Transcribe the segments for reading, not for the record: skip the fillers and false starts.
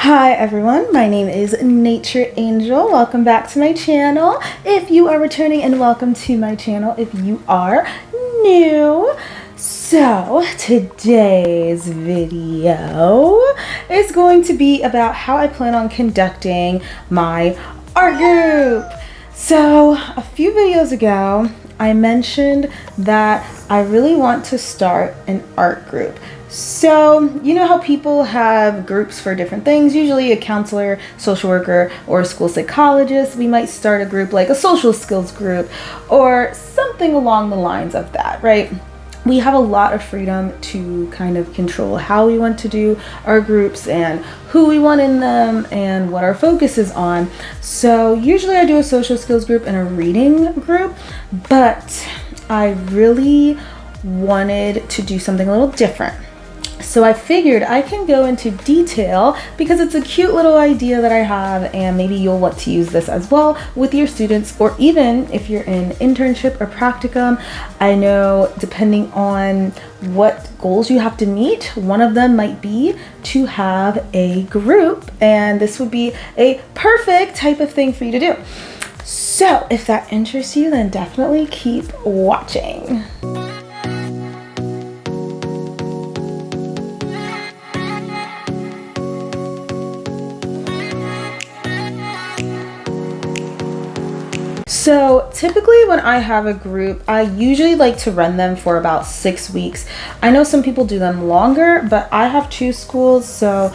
Hi everyone, my name is Nature Angel. Welcome back to my channel. If you are returning, and welcome to my channel if you are new. So today's video is going to be about how I plan on conducting my art group. So a few videos ago, I mentioned that I really want to start an art group. So, you know how people have groups for different things, usually a counselor, social worker, or a school psychologist. We might start a group like a social skills group or something along the lines of that, right? We have a lot of freedom to kind of control how we want to do our groups and who we want in them and what our focus is on. So usually I do a social skills group and a reading group, but I really wanted to do something a little different. So I figured I can go into detail because it's a cute little idea that I have, and maybe you'll want to use this as well with your students, or even if you're in internship or practicum. I know depending on what goals you have to meet, one of them might be to have a group, and this would be a perfect type of thing for you to do. So if that interests you, then definitely keep watching. So typically when I have a group, I usually like to run them for about 6 weeks. I know some people do them longer, but I have 2 schools, so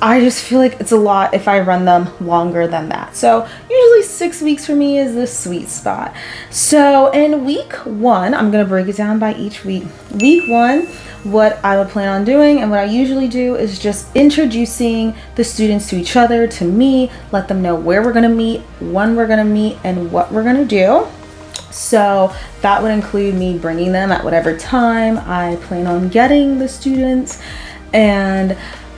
I just feel like it's a lot if I run them longer than that. So usually 6 weeks for me is the sweet spot. So in week 1, I'm gonna break it down by each week. Week 1, what I would plan on doing and what I usually do is just introducing the students to each other, to me, let them know where we're gonna meet, when we're gonna meet, and what we're gonna do. So that would include me bringing them at whatever time I plan on getting the students, and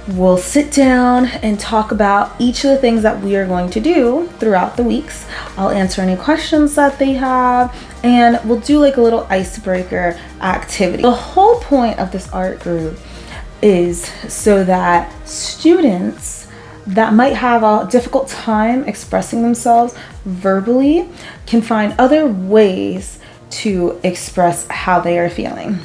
we'll sit down and talk about each of the things that we are going to do throughout the weeks. I'll answer any questions that they have, and we'll do like a little icebreaker activity. The whole point of this art group is so that students that might have a difficult time expressing themselves verbally can find other ways to express how they are feeling.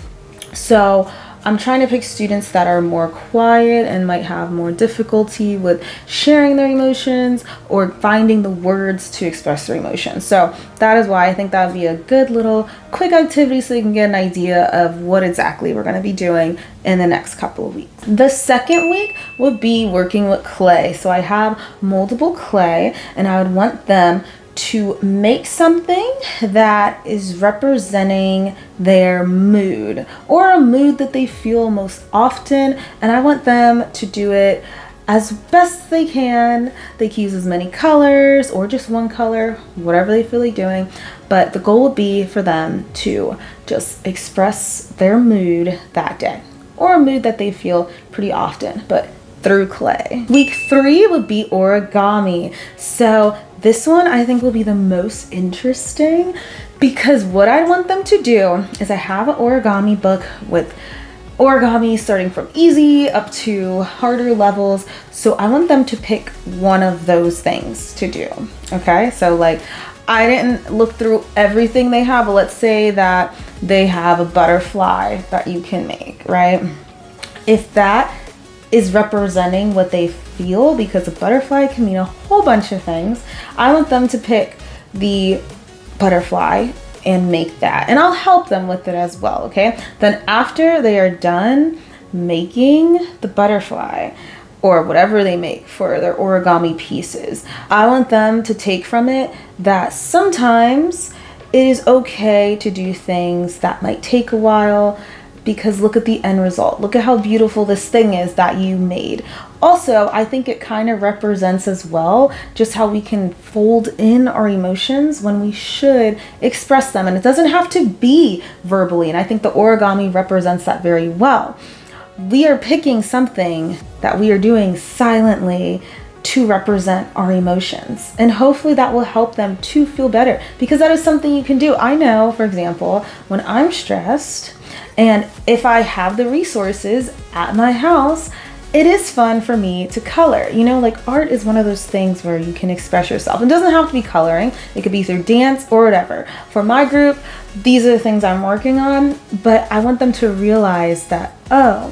So I'm trying to pick students that are more quiet and might have more difficulty with sharing their emotions or finding the words to express their emotions. So that is why I think that would be a good little quick activity so you can get an idea of what exactly we're going to be doing in the next couple of weeks. The second week would be working with clay. So I have moldable clay, and I would want them to make something that is representing their mood, or a mood that they feel most often, and I want them to do it as best they can. They can use as many colors or just one color, whatever they feel like doing, but the goal would be for them to just express their mood that day, or a mood that they feel pretty often, but through clay. Week 3 would be origami. So this one I think will be the most interesting, because what I want them to do is I have an origami book with origami starting from easy up to harder levels. So I want them to pick one of those things to do. Okay, so like I didn't look through everything they have, but let's say that they have a butterfly that you can make, right? If that is representing what they feel, because a butterfly can mean a whole bunch of things, I want them to pick the butterfly and make that, and I'll help them with it as well. Okay, then after they are done making the butterfly or whatever they make for their origami pieces, I want them to take from it that sometimes it is okay to do things that might take a while, because look at the end result. Look at how beautiful this thing is that you made. Also, I think it kind of represents as well just how we can fold in our emotions when we should express them. And it doesn't have to be verbally. And I think the origami represents that very well. We are picking something that we are doing silently to represent our emotions. And hopefully that will help them to feel better, because that is something you can do. I know, for example, when I'm stressed, and if I have the resources at my house it is fun for me to color. You know, like art is one of those things where you can express yourself. It doesn't have to be coloring. It could be through dance or whatever. For my group, these are the things I'm working on, but I want them to realize that, oh,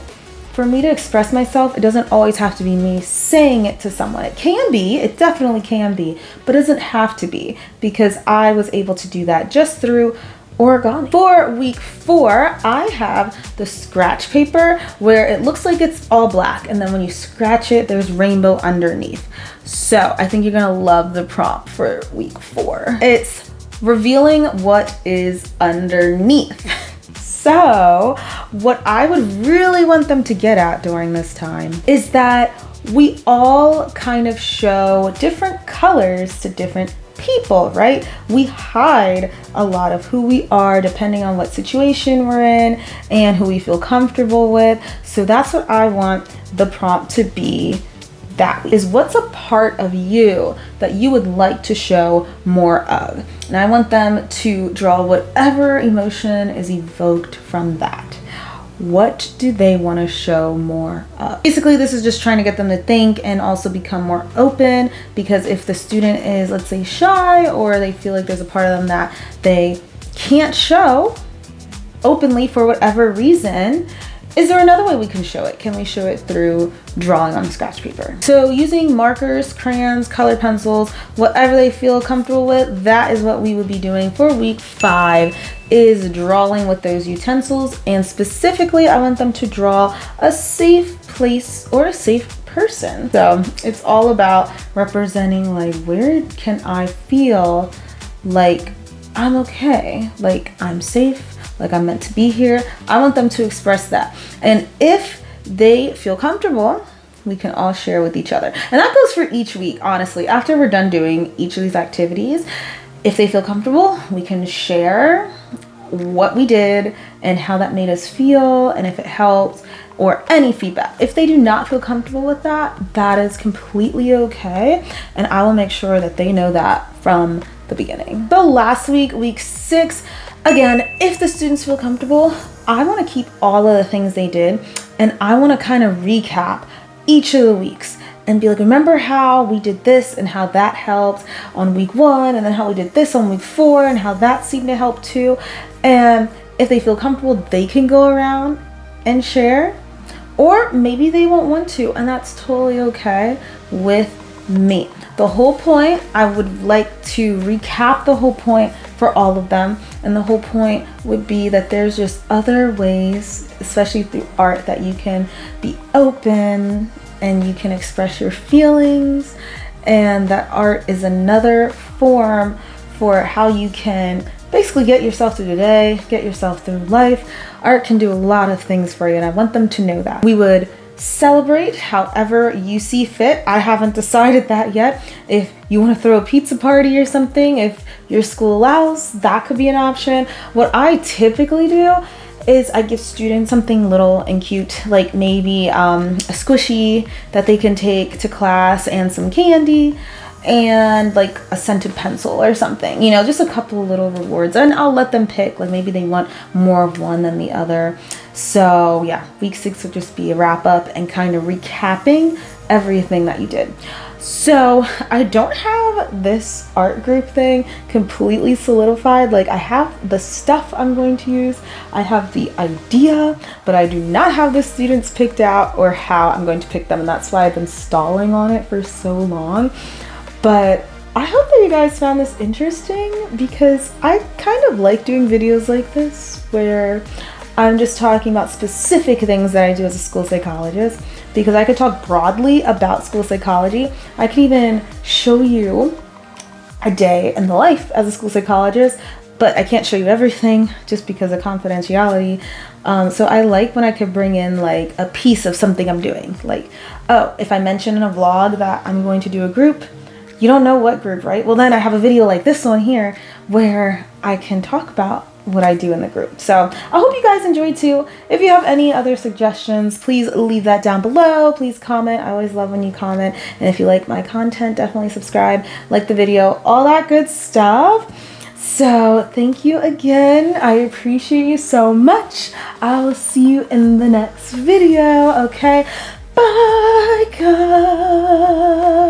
for me to express myself, it doesn't always have to be me saying it to someone. It can be, it definitely can be, but it doesn't have to be, because I was able to do that just through origami. For week 4, I have the scratch paper where it looks like it's all black, and then when you scratch it, there's rainbow underneath. So I think you're gonna love the prompt for week 4. It's revealing what is underneath. So what I would really want them to get at during this time is that we all kind of show different colors to different people, right? We hide a lot of who we are depending on what situation we're in and who we feel comfortable with. So that's what I want the prompt to be. That is, what's a part of you that you would like to show more of? And I want them to draw whatever emotion is evoked from that. What do they want to show more of? Basically, this is just trying to get them to think and also become more open, because if the student is, let's say, shy, or they feel like there's a part of them that they can't show openly for whatever reason, is there another way we can show it? Can we show it through drawing on scratch paper? So using markers, crayons, colored pencils, whatever they feel comfortable with, that is what we would be doing for week 5, is drawing with those utensils. And specifically, I want them to draw a safe place or a safe person. So it's all about representing, like, where can I feel like I'm okay, like I'm safe, like I'm meant to be here. I want them to express that. And if they feel comfortable, we can all share with each other. And that goes for each week, honestly. After we're done doing each of these activities, if they feel comfortable, we can share what we did and how that made us feel, and if it helped, or any feedback. If they do not feel comfortable with that, that is completely okay. And I will make sure that they know that from the beginning. The last week, week 6, again, if the students feel comfortable, I want to keep all of the things they did, and I want to kind of recap each of the weeks and be like, remember how we did this and how that helped on week 1, and then how we did this on week 4 and how that seemed to help too. And if they feel comfortable, they can go around and share, or maybe they won't want to, and that's totally okay with me. The whole point, I would like to recap the whole point for all of them. And the whole point would be that there's just other ways, especially through art, that you can be open and you can express your feelings. And that art is another form for how you can basically get yourself through the day, get yourself through life. Art can do a lot of things for you, and I want them to know that. We would celebrate however you see fit. I haven't decided that yet. If you want to throw a pizza party or something, if your school allows, that could be an option. What I typically do is I give students something little and cute, like maybe a squishy that they can take to class, and some candy, and like a scented pencil or something, you know, just a couple of little rewards. And I'll let them pick, like maybe they want more of one than the other. So yeah, week 6 would just be a wrap up and kind of recapping everything that you did. So I don't have this art group thing completely solidified. Like, I have the stuff I'm going to use, I have the idea, but I do not have the students picked out or how I'm going to pick them. And that's why I've been stalling on it for so long. But I hope that you guys found this interesting, because I kind of like doing videos like this where I'm just talking about specific things that I do as a school psychologist, because I could talk broadly about school psychology. I can even show you a day in the life as a school psychologist, but I can't show you everything just because of confidentiality. So I like when I could bring in like a piece of something I'm doing. Like, oh, if I mention in a vlog that I'm going to do a group, you don't know what group, right? Well, then I have a video like this one here where I can talk about what I do in the group. So I hope you guys enjoyed too. If you have any other suggestions, please leave that down below. Please comment. I always love when you comment. And if you like my content, definitely subscribe, like the video, all that good stuff. So thank you again. I appreciate you so much. I will see you in the next video. Okay. Bye, guys.